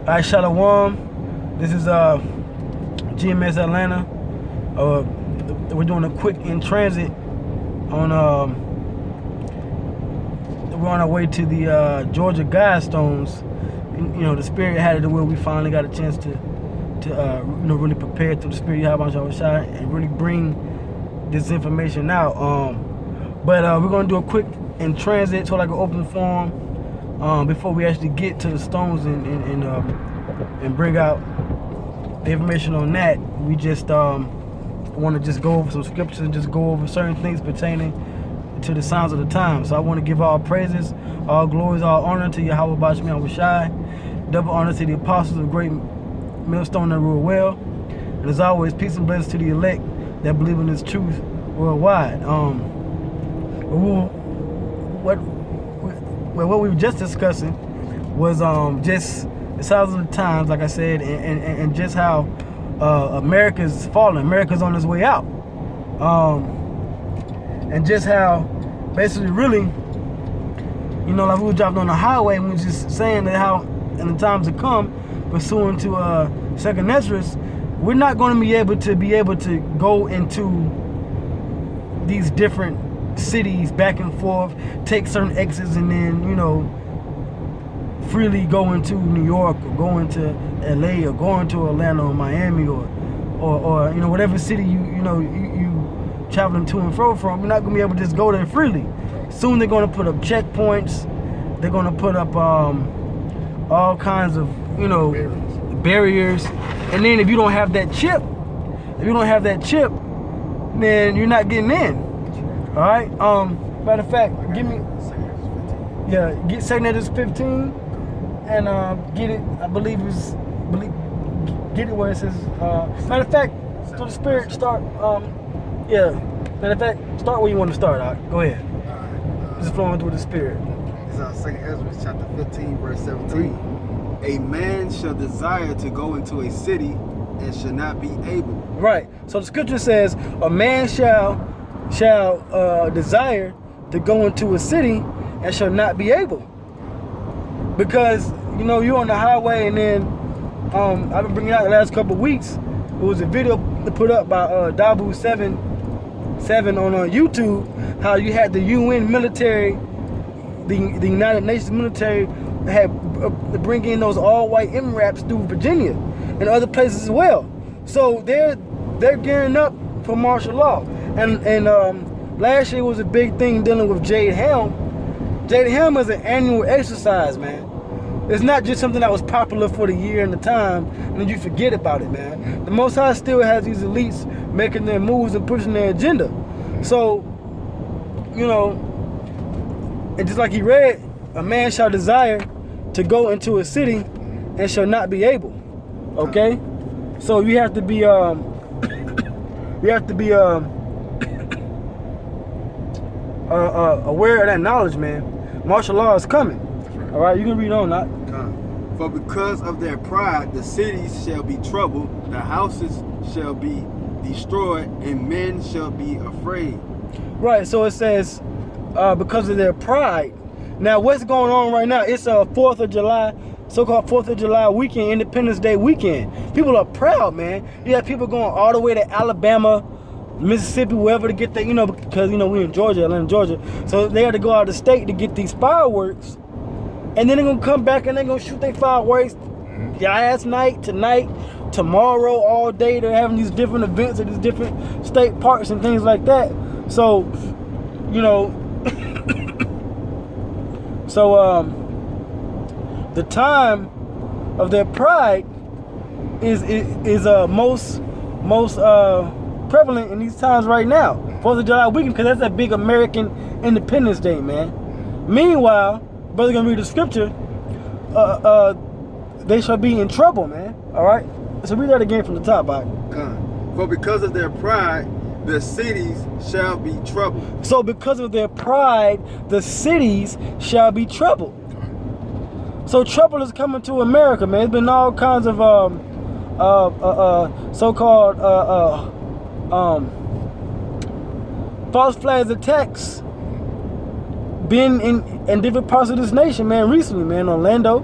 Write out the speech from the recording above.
Alright, Shalom. This is GMS Atlanta. We're doing a quick in transit on we're on our way to the Georgia Guidestones. You know, the Spirit had it to where we finally got a chance to really prepare through the Spirit and really bring this information out. But we're gonna do a quick in transit, so like an open forum, before we actually get to the stones and bring out the information on that. We just want to just go over some scriptures and just go over certain things pertaining to the signs of the time. So I want to give all praises, all glories, all honor to Yahweh Bashmi Awashai, double honor to the apostles of great millstone that rule well, and as always, peace and blessings to the elect that believe in this truth worldwide. What we were just discussing was just the signs of the times, like I said, and just how America's falling. America's on its way out. And just how basically really, you know, like we were driving on the highway and we were just saying that how in the times to come, pursuant to Second Esdras, we're not going to be able to go into these different cities back and forth, take certain exits, and then, you know, freely go into New York or go into LA or go into Atlanta or Miami or you know, whatever city you traveling to and fro from. You're not gonna be able to just go there freely. Soon they're gonna put up checkpoints. They're gonna put up all kinds of, you know, barriers. And then if you don't have that chip, then you're not getting in. All right. Matter of fact, give me, get Second Esdras 15 and get it. I believe get it where it says. Matter of fact, so the Spirit start. Matter of fact, start where you want to start. All right, go ahead. Just flowing through the Spirit. It's Second Esdras chapter 15, verse 17. A man shall desire to go into a city and shall not be able. Right. So the scripture says, a man shall desire to go into a city and shall not be able. Because, you know, you're on the highway, and then I've been bringing out the last couple of weeks. It was a video put up by Dabu7 on YouTube, how you had the UN military, the United Nations military had to bring in those all-white MRAPs through Virginia and other places as well. So they're gearing up for martial law. And last year was a big thing dealing with Jade Helm. Jade Helm is an annual exercise, man. It's not just something that was popular for the year and the time, and then you forget about it, man. The Most High still has these elites making their moves and pushing their agenda. So, you know, and just like he read, a man shall desire to go into a city and shall not be able. Okay? So you have to be aware of that knowledge, man. Martial law is coming. All right, you can read on that. For because of their pride, the cities shall be troubled, the houses shall be destroyed, and men shall be afraid. Right, so it says, because of their pride. Now, what's going on right now? It's a 4th of July, so-called 4th of July weekend, Independence Day weekend. People are proud, man. You have people going all the way to Alabama, Mississippi, wherever to get there, you know, because, you know, we're in Georgia, Atlanta, Georgia. So they had to go out of the state to get these fireworks. And then they're going to come back and they're going to shoot their fireworks last night, tonight, tomorrow, all day. They're having these different events at these different state parks and things like that. So, you know, the time of their pride is most prevalent in these times right now. 4th of July weekend, because that's a big American Independence Day, man. Meanwhile, brother gonna read the scripture, they shall be in trouble, man. All right, so read that again from the top. All right. For because of their pride, the cities shall be troubled. So because of their pride, the cities shall be troubled. So trouble is coming to America, man. There's been all kinds of so-called false flags attacks been in different parts of this nation, man, recently, man. Orlando,